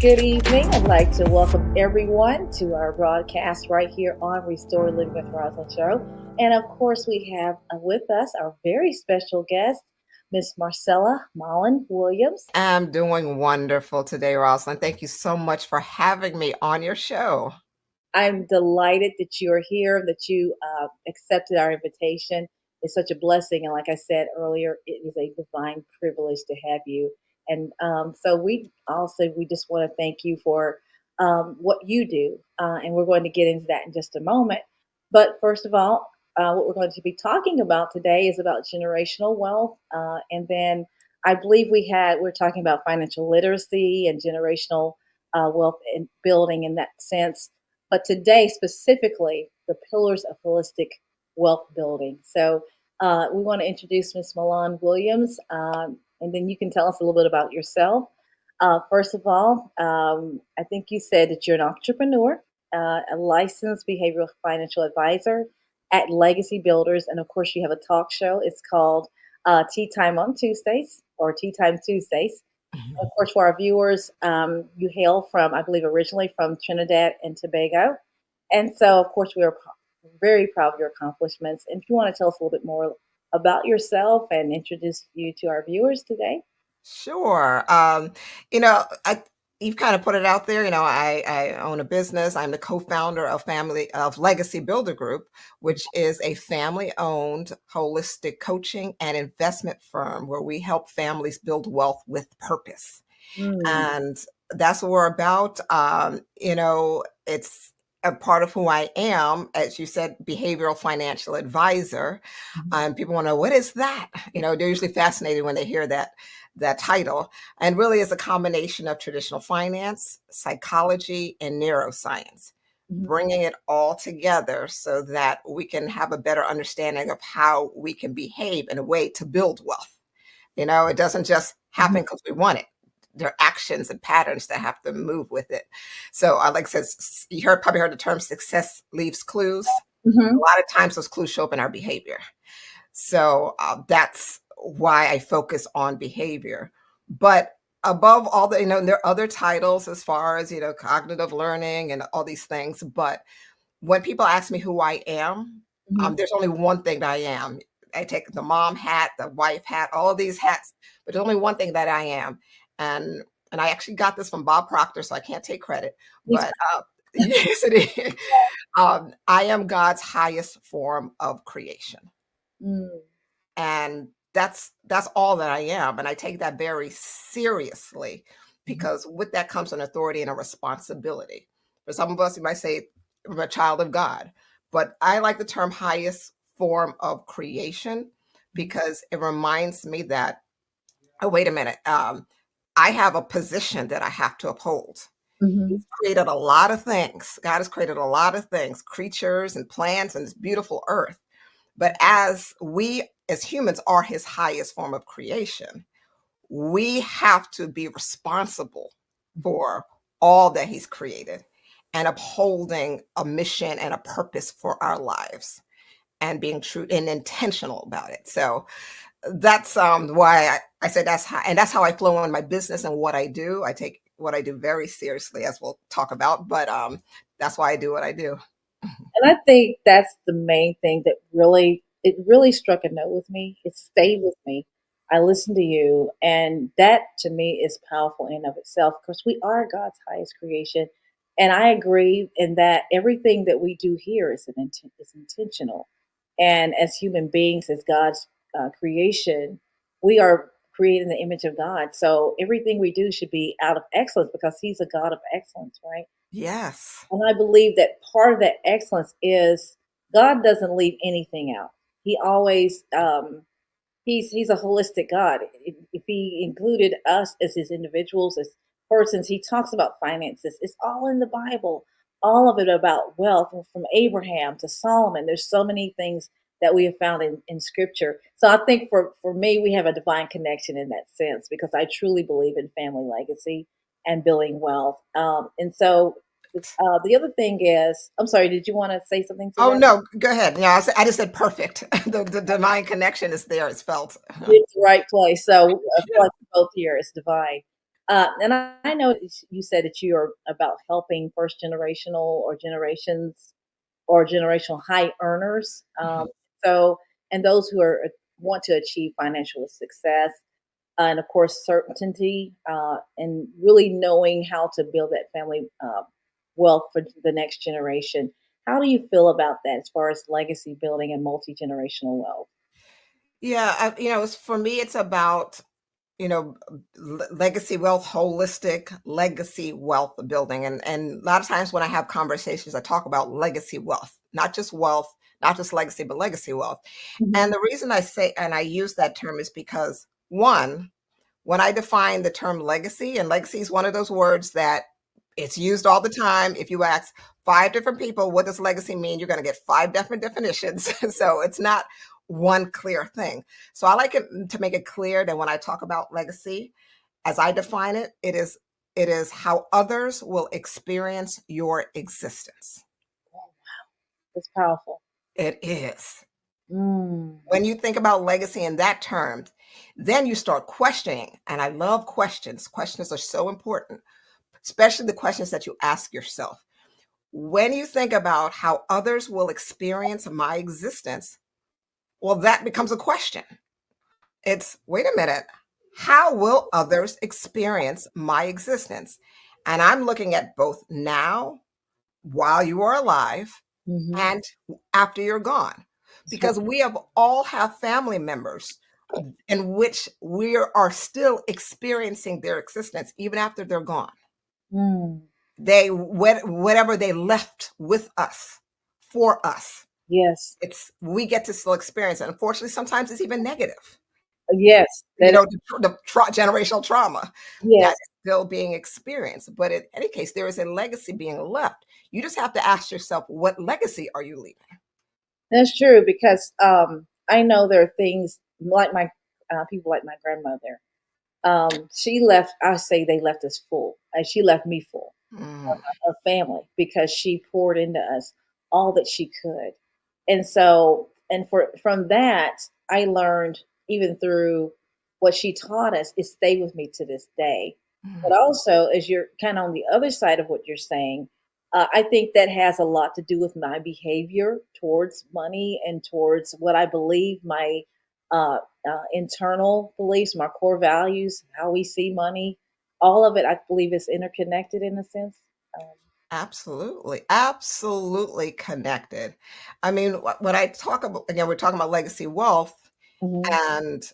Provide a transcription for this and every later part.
Good evening. I'd like to welcome everyone to our broadcast right here on Restore Living with Roslyn Show. And of course, we have with us our very special guest, Miss Marcella Mollon-Williams. I'm doing wonderful today, Roslyn. Thank you so much for having me on your show. I'm delighted that you're here, that you accepted our invitation. It's such a blessing. And like I said earlier, it is a divine privilege to have you. And so we just want to thank you for what you do. And we're going to get into that in just a moment. But first of all, what we're going to be talking about today is about generational wealth. And then I believe we're talking about financial literacy and generational wealth and building in that sense. But today, specifically, the pillars of holistic wealth building. So we want to introduce Ms. Mollon-Williams, and then you can tell us a little bit about yourself. First of all, I think you said that you're an entrepreneur, a licensed behavioral financial advisor at Legacy Builders, and of course, you have a talk show. It's called Tea Time on Tuesdays, or Tea Time Tuesdays. Of course, for our viewers, you hail from, I believe, originally from Trinidad and Tobago. And so, of course, we are very proud of your accomplishments. And if you want to tell us a little bit more about yourself and introduce you to our viewers today. Sure. You've kind of put it out there. I own a business. I'm the co-founder of Legacy Builder Group, which is a family-owned holistic coaching and investment firm where we help families build wealth with purpose. And that's what we're about. It's a part of who I am, as you said, behavioral financial advisor. People want to know, what is that? They're usually fascinated when they hear that title, and really is a combination of traditional finance, psychology, and neuroscience, bringing it all together so that we can have a better understanding of how we can behave in a way to build wealth. It doesn't just happen because we want it. There are actions and patterns that have to move with it. So like I said, you probably heard the term success leaves clues. A lot of times those clues show up in our behavior. So that's why I focus on behavior. But above all there are other titles as far as, cognitive learning and all these things. But when people ask me who I am, there's only one thing that I am. I take the mom hat, the wife hat, all of these hats, but there's only one thing that I am. And I actually got this from Bob Proctor, so I can't take credit. But yes, it is. I am God's highest form of creation. And that's all that I am. And I take that very seriously because with that comes an authority and a responsibility. For some of us, you might say, I'm a child of God. But I like the term highest form of creation because it reminds me that, oh, wait a minute, I have a position that I have to uphold. He's created a lot of things. God has created a lot of things, creatures and plants and this beautiful earth. But as we as humans are his highest form of creation, we have to be responsible for all that he's created and upholding a mission and a purpose for our lives and being true and intentional about it. So that's why I said that's how I flow in my business and what I do. I take what I do very seriously, as we'll talk about, but that's why I do what I do. And I think that's the main thing that really struck a note with me. It stayed with me. I listened to you, and that to me is powerful in and of itself because we are God's highest creation. And I agree in that everything that we do here is intentional. And as human beings, as God's creation, we are created in the image of God. So everything we do should be out of excellence because He's a God of excellence, right? Yes. And I believe that part of that excellence is God doesn't leave anything out. He always he's a holistic God. If he included us as his individuals, as persons, he talks about finances. It's all in the Bible. All of it about wealth, from Abraham to Solomon. There's so many things that we have found in scripture. So I think for me, we have a divine connection in that sense because I truly believe in family legacy and building wealth. And so the other thing is, I'm sorry, did you want to say something to Oh, that? no, go ahead. Yeah, I just said perfect. The divine connection is there. It's felt. It's the right place. So I feel like both here is divine. And I know you said that you are about helping first generational or generations or generational high earners. Mhm. So, and those who are want to achieve financial success, and of course certainty, and really knowing how to build that family wealth for the next generation. How do you feel about that as far as legacy building and multi-generational wealth? Yeah, it's for me, it's about, legacy wealth, holistic legacy wealth building. And a lot of times when I have conversations, I talk about legacy wealth, not just legacy, but legacy wealth. Mhm. And the reason I say, and I use that term is because one, when I define the term legacy, and legacy is one of those words that it's used all the time. If you ask five different people, what does legacy mean? You're going to get five different definitions. So it's not one clear thing. So I like it to make it clear that when I talk about legacy, as I define it, it is how others will experience your existence. It's powerful. It is. Mm. When you think about legacy in that term, then you start questioning. And I love questions. Questions are so important, especially the questions that you ask yourself. When you think about how others will experience my existence, well, that becomes a question. It's, wait a minute, how will others experience my existence? And I'm looking at both now, while you are alive, Hmm. and after you're gone. That's right. Because we have all have family members in which we are still experiencing their existence even after they're gone. Mm. Whatever they left with us, for us, Yes. it's we get to still experience it. Unfortunately, sometimes it's even negative. Yes. That is. Generational trauma that Yes. is still being experienced. But in any case, there is a legacy being left. You just have to ask yourself, what legacy are you leaving? That's true because I know there are things like my people like my grandmother. She left. I say they left us full, and she left me full. Mm, Her family because she poured into us all that she could. And so, and from that, I learned even through what she taught us, it stayed with me to this day. But mm. also, as you're kind of on the other side of what you're saying, I think that has a lot to do with my behavior towards money and towards what I believe my uh, internal beliefs, my core values, how we see money. All of it, I believe, is interconnected in a sense. Um, Absolutely, absolutely connected. I mean, when I talk about, again, we're talking about legacy wealth, mhm, and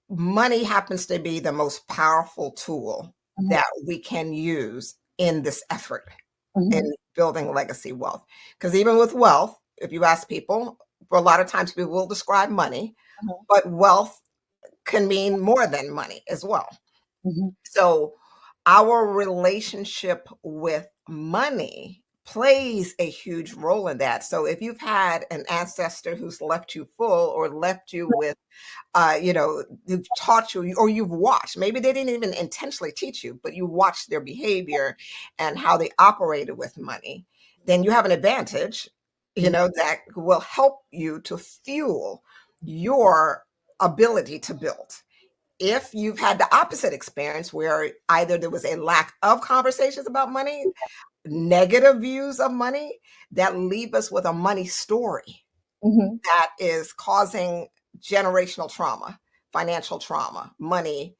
money happens to be the most powerful tool mhm, that we can use in this effort in mhm, building legacy wealth. Because even with wealth, if you ask people, for a lot of times people will describe money, mhm, but wealth can mean more than money as well. mhm. So our relationship with money plays a huge role in that. So if you've had an ancestor who's left you full or left you with who've taught you or you've watched, maybe they didn't even intentionally teach you, but you watched their behavior and how they operated with money, then you have an advantage, that will help you to fuel your ability to build. If you've had the opposite experience where either there was a lack of conversations about money, negative views of money that leave us with a money story Mhm. that is causing generational trauma, financial trauma, money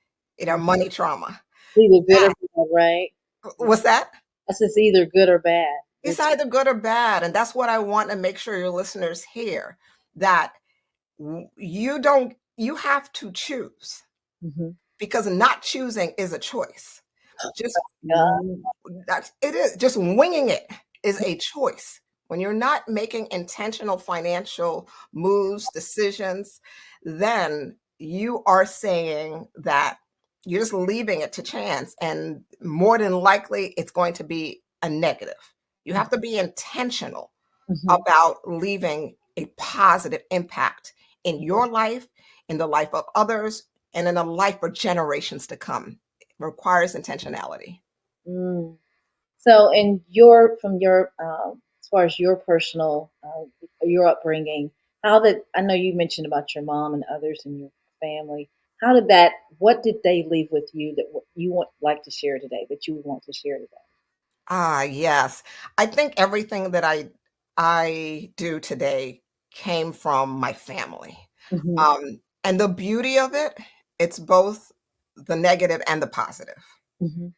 trauma. Either good or That bad, right? was that. That's just either good or bad. It's It's either good or bad, and that's what I want to make sure your listeners hear. That you have to choose, mhm. because not choosing is a choice. Just Yeah. that's it is. Just winging it is a choice. When you're not making intentional financial moves, decisions, then you are saying that you're just leaving it to chance. And more than likely, it's going to be a negative. You have to be intentional Mhm. about leaving a positive impact in your life, in the life of others, and in the life for generations to come. It requires intentionality. Mm. So, in your from your as far as your personal your upbringing, how did I know you mentioned about your mom and others in your family? How did that? What did they leave with you that you want like to share today? That you would want to share today? Ah, yes. I think everything that I do today came from my family. Hmm. And the beauty of it, it's both the negative and the positive. Hmm.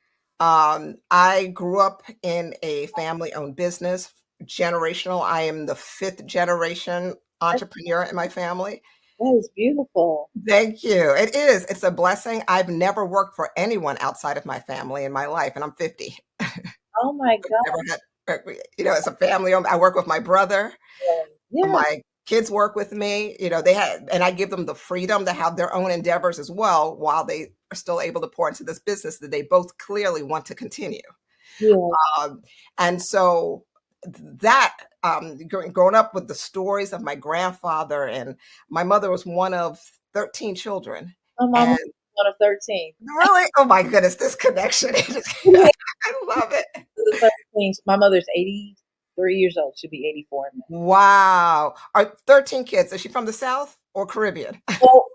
I grew up in a family-owned business, generational. I am the fifth generation entrepreneur in my family. That is beautiful. Thank you. It is. It's a blessing. I've never worked for anyone outside of my family in my life, and I'm 50. Oh my Never God. had, as a family, I work with my brother. Yeah. My kids work with me. They had, and I give them the freedom to have their own endeavors as well, while they are still able to pour into this business that they both clearly want to continue. Yeah. Um, and so that growing up with the stories of my grandfather, and my mother was one of 13 children. My mom And was one of 13. really, oh my goodness, this connection. Yeah, I love it. the 13. My mother's 83 years old. She'll be 84 in May. Wow. Are 13 kids? Is she from the South or Caribbean?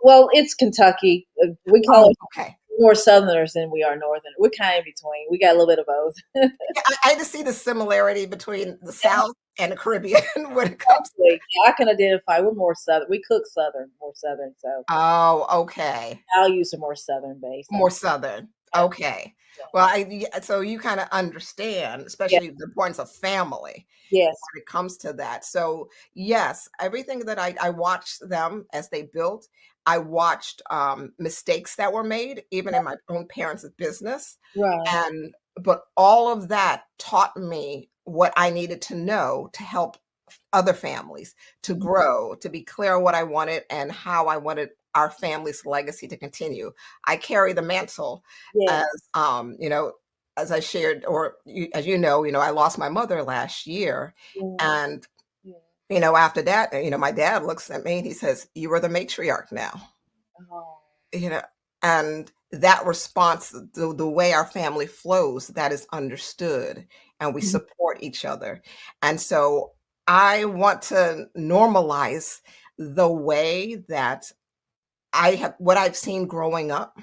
Well, it's Kentucky. We call Oh, it okay. more Southerners than we are Northern. We're kind of in between. We got a little bit of both. Yeah, I just see the similarity between the South and the Caribbean when it comes. Exactly. Yeah, I can identify. We're more Southern. We cook Southern, more Southern. So Oh, okay. values are more Southern based. More Southern. Yeah. Okay. Well, so you kind of understand, Yeah. especially the importance of family Yes. when it comes to that. So yes, everything that I watched them as they built, I watched mistakes that were made, even in my own parents' business. Right. And but all of that taught me what I needed to know to help other families to grow, to be clear on what I wanted and how I wanted our family's legacy to continue. I carry the mantle Yes. as as I shared, or as I lost my mother last year. Yeah. And Yeah. after that, my dad looks at me and he says, "You are the matriarch now." Oh. you know and that response, the way our family flows, that is understood, and we Mhm. support each other. And so I want to normalize the way that what I've seen growing up.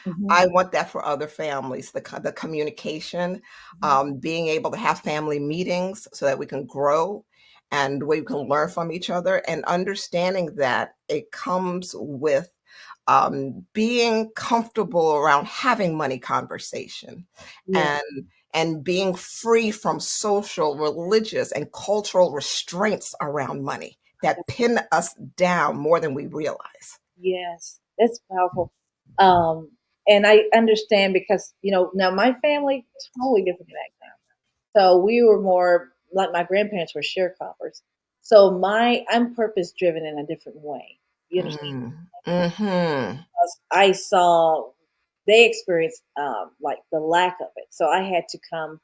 Mhm. I want that for other families, the communication, Mhm. being able to have family meetings so that we can grow and we can learn from each other, and understanding that it comes with being comfortable around having money conversation, Yeah. and being free from social, religious, and cultural restraints around money that pin us down more than we realize. Yes. That's powerful. Um, and I understand because now my family totally different background. So we were more like my grandparents were sharecroppers. So I'm purpose driven in a different way. You understand? Mm. Mhm. I saw they experienced like the lack of it. So I had to come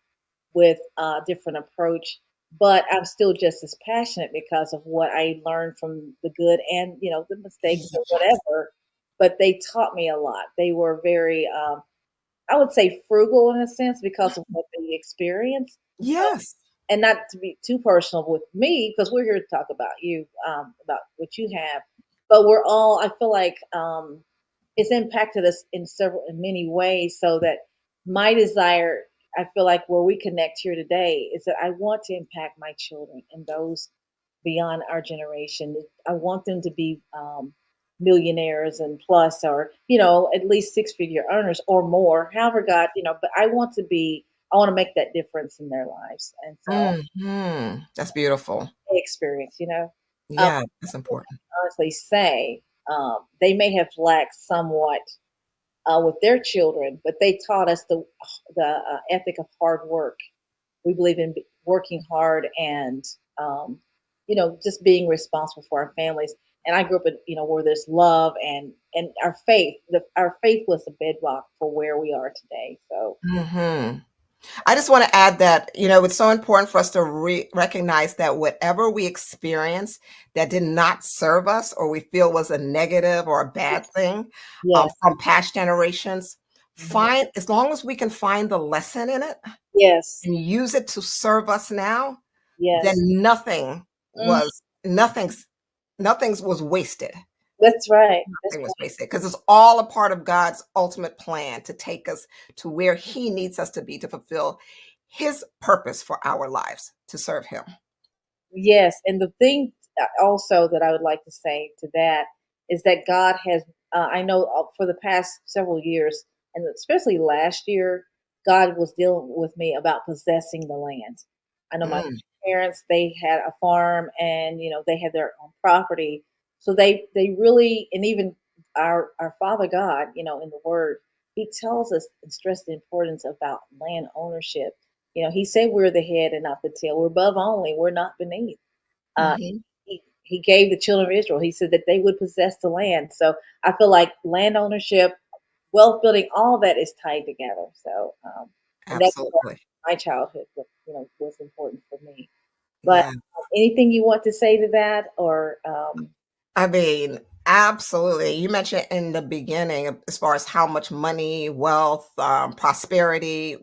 with a different approach, but I'm still just as passionate because of what I learned from the good and the mistakes or Yes. whatever. But they taught me a lot. They were very, I would say, frugal in a sense because of what they experienced. Yes. And not to be too personal with me, because we're here to talk about you, about what you have. But we're all, I feel like, it's impacted us in many ways. So that my desire, I feel like, where we connect here today is that I want to impact my children and those beyond our generation. I want them to be millionaires and plus, or at least six-figure earners or more. However, God, but I want to be. I want to make that difference in their lives, and so Mhm. That's beautiful. experience. Um, Yeah, that's important. honestly, say they may have lacked somewhat with their children, but they taught us the ethic of hard work. We believe in working hard and just being responsible for our families. And I grew up in where there's love and our faith. Our faith was the bedrock for where we are today. So Mhm. I just want to add that, it's so important for us to recognize that whatever we experience that did not serve us, or we feel was a negative or a bad thing, yes, from past generations, mhm, as long as we can find the lesson in it yes, and use it to serve us now, then yes, mm, nothing's was wasted. That's right. That's Nothing was wasted because it's all a part of God's ultimate plan to take us to where He needs us to be to fulfill His purpose for our lives, to serve Him. Yes, and the thing also that I would like to say to that is that God has, I know for the past several years, and especially last year, God was dealing with me about possessing the land. I know my Mm, parents, they had a farm and, they had their own property. So they really, and even our Father God, in the Word, He tells us and stress the importance about land ownership. He said we're the head and not the tail. We're above only. We're not beneath. Uh, mhm. he gave the children of Israel. He said that they would possess the land. So I feel like land ownership, wealth building, all that is tied together. So, and that's what Absolutely. my childhood, was important for me. But Yeah. anything you want to say to that, or I mean, absolutely. You mentioned in the beginning, as far as how much money, wealth, prosperity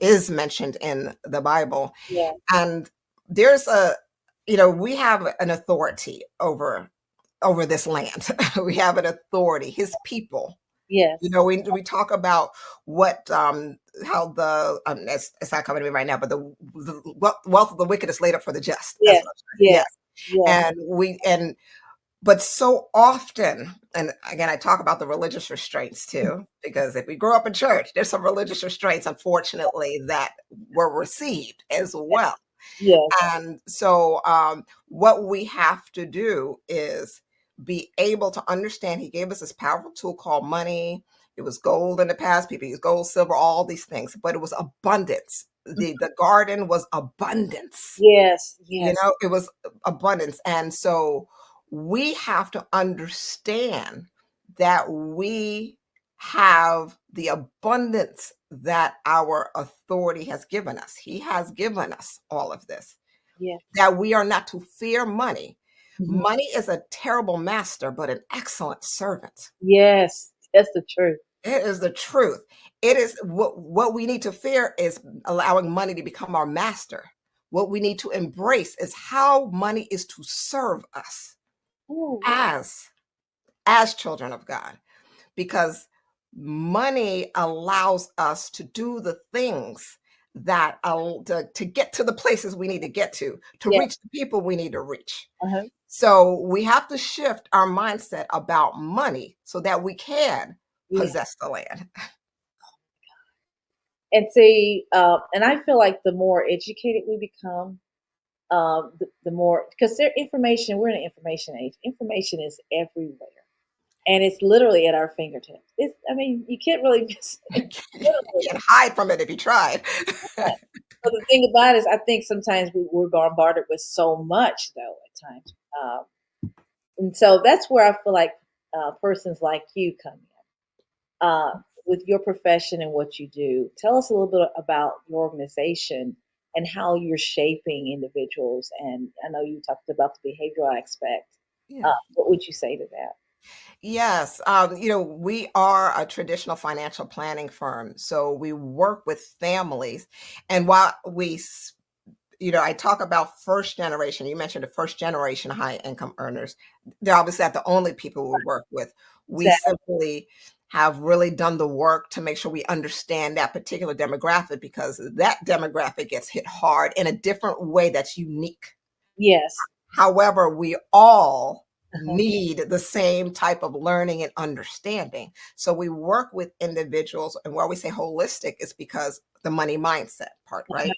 is mentioned in the Bible. yeah, And there's we have an authority over this land. We have an authority, His people. yes, We talk about what how the it's not coming to me right now, but the wealth of the wicked is laid up for the just. That's yes, what I'm saying. yes, Yes, yes, and but so often, and again, I talk about the religious restraints too, because if we grow up in church, there's some religious restraints, unfortunately, that were received as well. yes, And so, what we have to do is be able to understand He gave us this powerful tool called money. It was gold in the past. People use gold, silver, all these things, but it was abundance. The garden was abundance. yes, yes, It was abundance. And so we have to understand that we have the abundance that our authority has given us. He has given us all of this, yes, that we are not to fear money. mhm, Money is a terrible master, but an excellent servant. yes. That's the truth. It is the truth. It is what we need to fear is allowing money to become our master. What we need to embrace is how money is to serve us Oh, yeah, as as children of God, because money allows us to do the things to get to the places we need to get to yeah, reach the people we need to reach. uh-huh, So we have to shift our mindset about money so that we can yeah. possess the land. And see, and I feel like the more educated we become, the more, because information, we're in an information age. Information is everywhere, and it's literally at our fingertips. I mean, you can't really miss it. You can hide from it if you tried. But the thing about it is, I think sometimes we're bombarded with so much, though, at times. And so that's where I feel like persons like you come in. With your profession and what you do, tell us a little bit about your organization and how you're shaping individuals. And I know you talked about the behavioral aspect. Yeah. What would you say to that? Yes, we are a traditional financial planning firm, so we work with families. And while I talk about first generation, you mentioned the first generation high income earners. They're obviously not the only people we work with. We Exactly. simply have really done the work to make sure we understand that particular demographic, because that demographic gets hit hard in a different way that's unique. Yes. However, we all Uh-huh. need the same type of learning and understanding. So we work with individuals, and where we say holistic is because the money mindset part, Uh-huh. right?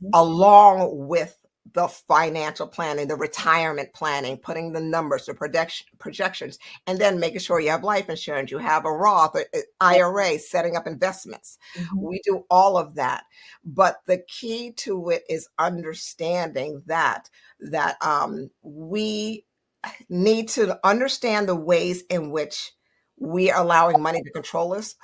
Mhm. Along with the financial planning, the retirement planning, putting the numbers, the projections, and then making sure you have life insurance, you have a Roth, a Yeah. IRA, setting up investments. Mhm. We do all of that. But the key to it is understanding that we need to understand the ways in which we are allowing money to control us.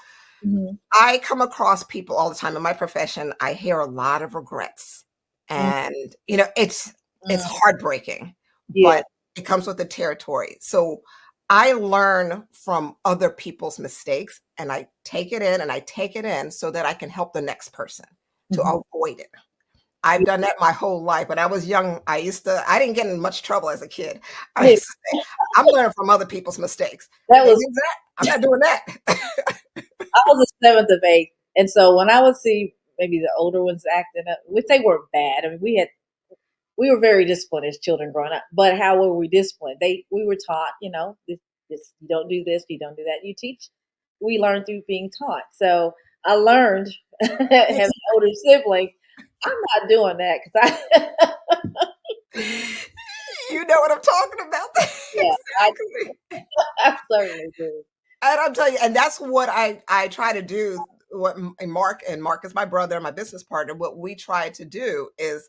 Mhm. I come across people all the time in my profession. I hear a lot of regrets, Mm, and it's mm. heartbreaking, Yeah. but it comes with the territory. So I learn from other people's mistakes, and I take it in so that I can help the next person to Mhm. avoid it. I've done that my whole life. When I was young, I didn't get in much trouble as a kid. I Yeah, used to say, I'm learning from other people's mistakes. that They was, did that. I'm not doing that. I was a seventh of eight. And so when I would see maybe the older ones acting up, which they weren't bad. I mean, we were very disciplined as children growing up. But how were we disciplined? We were taught, this you don't do this, you don't do that. You teach. We learn through being taught. So I learned having older siblings. I'm not doing that because I, You know what I'm talking about. yeah, I, Exactly. I certainly do. And I'm telling you, and that's what I try to do. Mark is my brother, my business partner. What we try to do is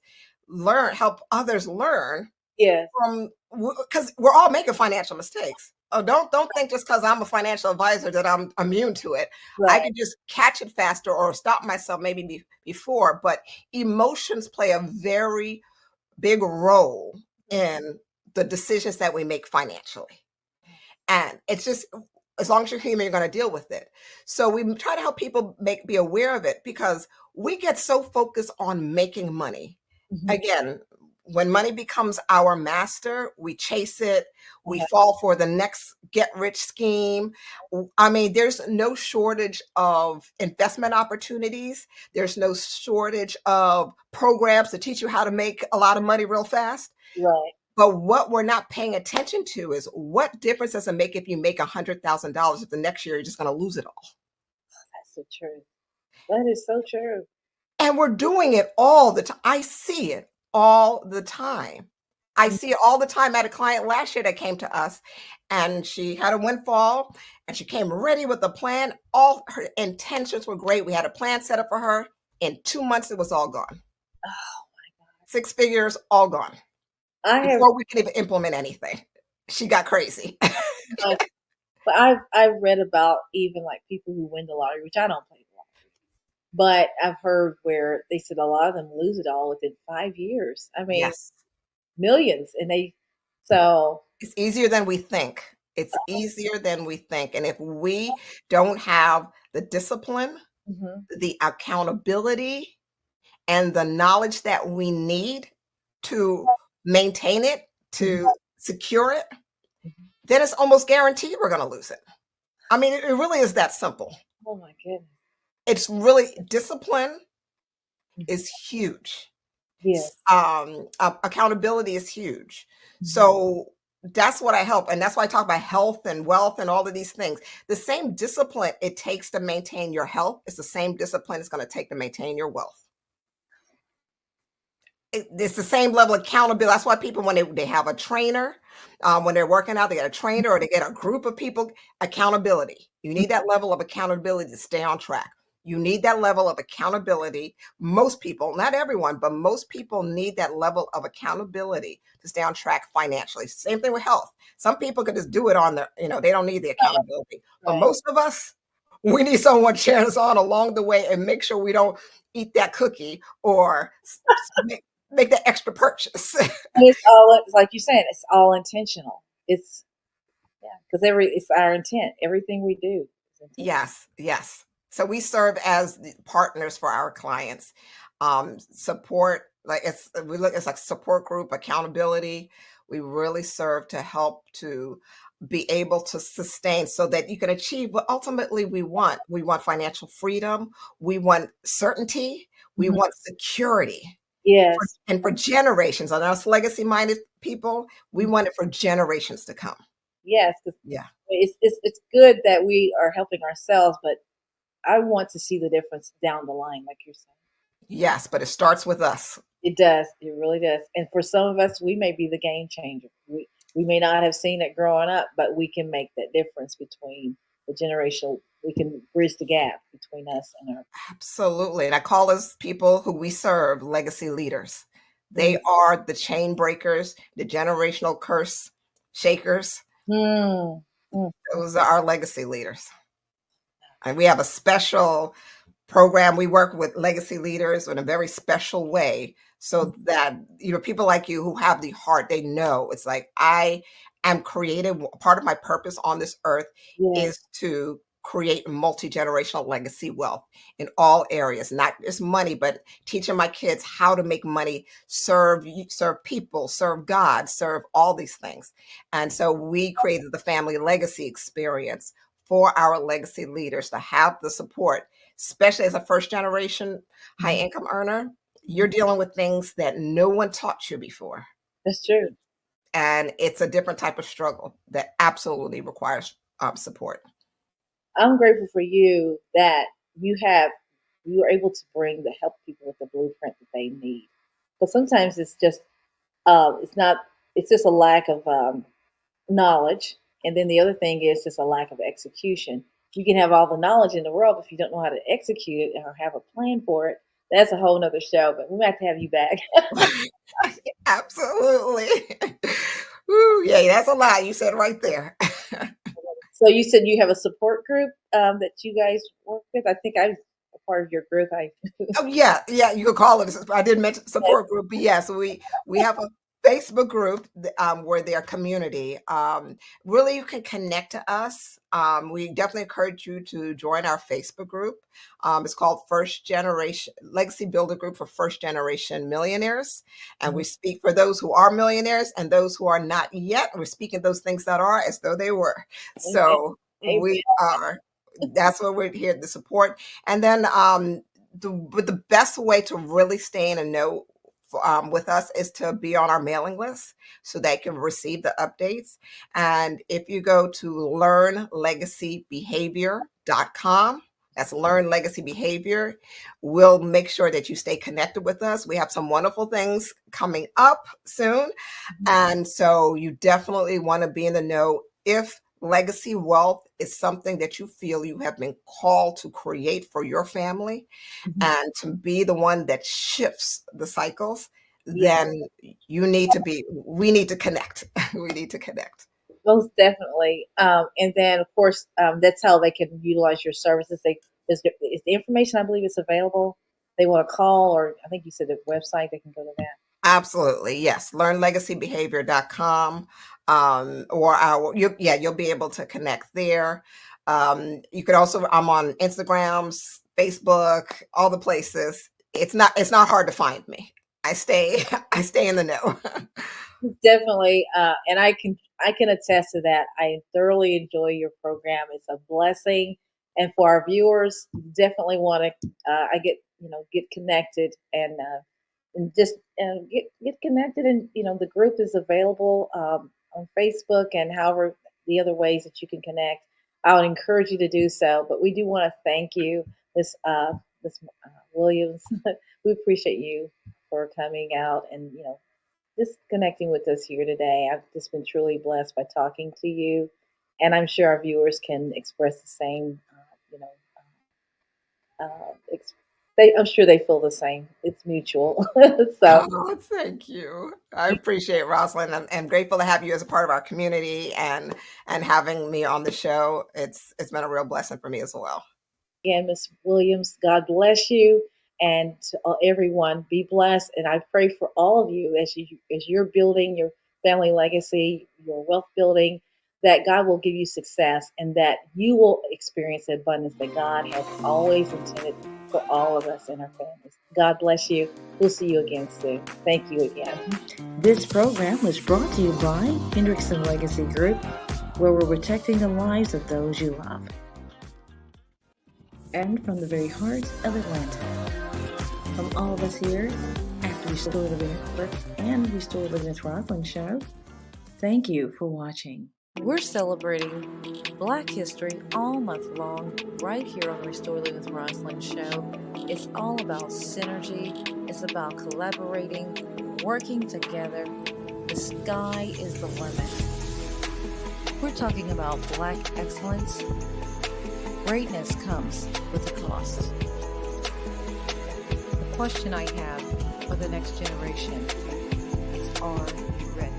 help others learn Yes, from, because we're all making financial mistakes. Oh, don't think just because I'm a financial advisor that I'm immune to it. I right. can just catch it faster or stop myself maybe before. But emotions play a very big role in the decisions that we make financially. And it's just, as long as you're human, you're going to deal with it. So we try to help people be aware of it, because we get so focused on making money. Mhm. Again, when money becomes our master, we chase it. We Uh-huh. fall for the next get rich scheme. I mean, there's no shortage of investment opportunities. There's no shortage of programs to teach you how to make a lot of money real fast. Right. But what we're not paying attention to is, what difference does it make if you make $100,000 if the next year you're just going to lose it all? That's so true. That is so true. And we're doing it all the time. I see it all the time. I see it all the time. I had a client last year that came to us, and she had a windfall, and she came ready with a plan. All her intentions were great. We had a plan set up for her. In 2 months, it was all gone. Oh, 6 figures, all gone. I have Before we could even implement anything, she got crazy. uh, but I've read about even like people who win the lottery, which I don't play the lottery, but I've heard where they said a lot of them lose it all within 5 years. I mean, Yes. millions, and so It's easier than we think. It's easier than we think. And if we don't have the discipline, mhm, the accountability, and the knowledge that we need to maintain it, mhm, to secure it, mhm. then it's almost guaranteed we're going to lose it. I mean, it really is that simple. Oh my goodness. It's really, discipline Mhm. is huge. Yes. Accountability is huge. Mhm. So that's what I help. And that's why I talk about health and wealth and all of these things. The same discipline it takes to maintain your health is the same discipline it's going to take to maintain your wealth. It's the same level of accountability. That's why people, when they have a trainer, when they're working out, they get a trainer or they get a group of people. Accountability. You need that level of accountability to stay on track. You need that level of accountability. Most people, not everyone, but most people need that level of accountability to stay on track financially. Same thing with health. Some people can just do it on their, they don't need the accountability. But Right. most of us, we need someone cheering us on along the way and make sure we don't eat that cookie or make that extra purchase. And it's like you said, it's all intentional. It's yeah, because it's our intent. Everything we do is intentional. Yes, yes. So we serve as the partners for our clients. Support, like it's like support group, accountability. We really serve to help to be able to sustain so that you can achieve what ultimately we want. We want financial freedom. We want certainty. We Mhm. want security. Yes. And for generations, on us legacy minded people, we want it for generations to come. Yes, 'cause Yeah. it's good that we are helping ourselves, but I want to see the difference down the line, like you're saying. Yes, but it starts with us. It does. It really does. And for some of us, we may be the game changer. We may not have seen it growing up, but we can make that difference between the generational. We can bridge the gap between us and our. Absolutely. And I call those people who we serve legacy leaders. They Mm. are the chain breakers, the generational curse shakers. Mm. Mm. Those are our legacy leaders. And we have a special program. We work with legacy leaders in a very special way so that, people like you who have the heart, they know it's like, I am creative. Part of my purpose on this earth Yes. is to create multi-generational legacy wealth in all areas, not just money, but teaching my kids how to make money, serve people, serve God, serve all these things. And so we created the family legacy experience for our legacy leaders to have the support, especially as a first generation high income earner. You're dealing with things that no one taught you before. That's true. And it's a different type of struggle that absolutely requires support. I'm grateful for you that you are able to help people with the blueprint that they need. But sometimes it's just it's not it's just a lack of knowledge, and then the other thing is just a lack of execution. You can have all the knowledge in the world, but if you don't know how to execute it or have a plan for it, that's a whole nother show. But we might have to have you back. Absolutely. Ooh, yeah, that's a lot you said right there. So you said you have a support group that you guys work with. I think I'm a part of your group. Oh yeah, you could call it. I didn't mention support group, but yes, we have a Facebook group where their community. Really, you can connect to us. We definitely encourage you to join our Facebook group. It's called First Generation Legacy Builder Group for First Generation Millionaires, and we speak for those who are millionaires and those who are not yet. We're speaking those things that are as though they were. So we are. That's what we're here to support. And then the best way to really stay in a know with us is to be on our mailing list so they can receive the updates. And if you go to learnlegacybehavior.com, that's Learn Legacy Behavior, we'll make sure that you stay connected with us. We have some wonderful things coming up soon. And so you definitely want to be in the know if legacy wealth is something that you feel you have been called to create for your family and to be the one that shifts the cycles, then we need to connect. We need to connect. Most definitely. And then, of course, that's how they can utilize your services. Is the information, I believe, is available. They want to call, or I think you said the website, they can go to that. Absolutely. Yes. LearnLegacyBehavior.com. You'll be able to connect there. You could also, I'm on Instagram, Facebook, all the places. It's not hard to find me. I stay in the know. Definitely. And I can attest to that. I thoroughly enjoy your program. It's a blessing. And for our viewers, definitely want to, get connected and just get connected. And, the group is available on Facebook and however the other ways that you can connect. I would encourage you to do so. But we do want to thank you, Miss Williams. We appreciate you for coming out and, just connecting with us here today. I've just been truly blessed by talking to you. And I'm sure our viewers can express the same, I'm sure they feel the same. It's mutual. Thank you. I appreciate it, Roslyn. I'm grateful to have you as a part of our community and having me on the show. It's been a real blessing for me as well. Again, Ms. Williams, God bless you, and to everyone, be blessed. And I pray for all of you as you're building your family legacy, your wealth building, that God will give you success and that you will experience the abundance that God has always intended for all of us and our families. God bless you. We'll see you again soon. Thank you again. This program was brought to you by Hendrickson Legacy Group, where we're protecting the lives of those you love. And from the very heart of Atlanta, from all of us here at the Restore Living Network and Restore Living with Roslyn show, thank you for watching. We're celebrating Black History all month long right here on the Restore Living with Roslyn show. It's all about synergy. It's about collaborating, working together. The sky is the limit. We're talking about Black excellence. Greatness comes with a cost. The question I have for the next generation is, are you ready?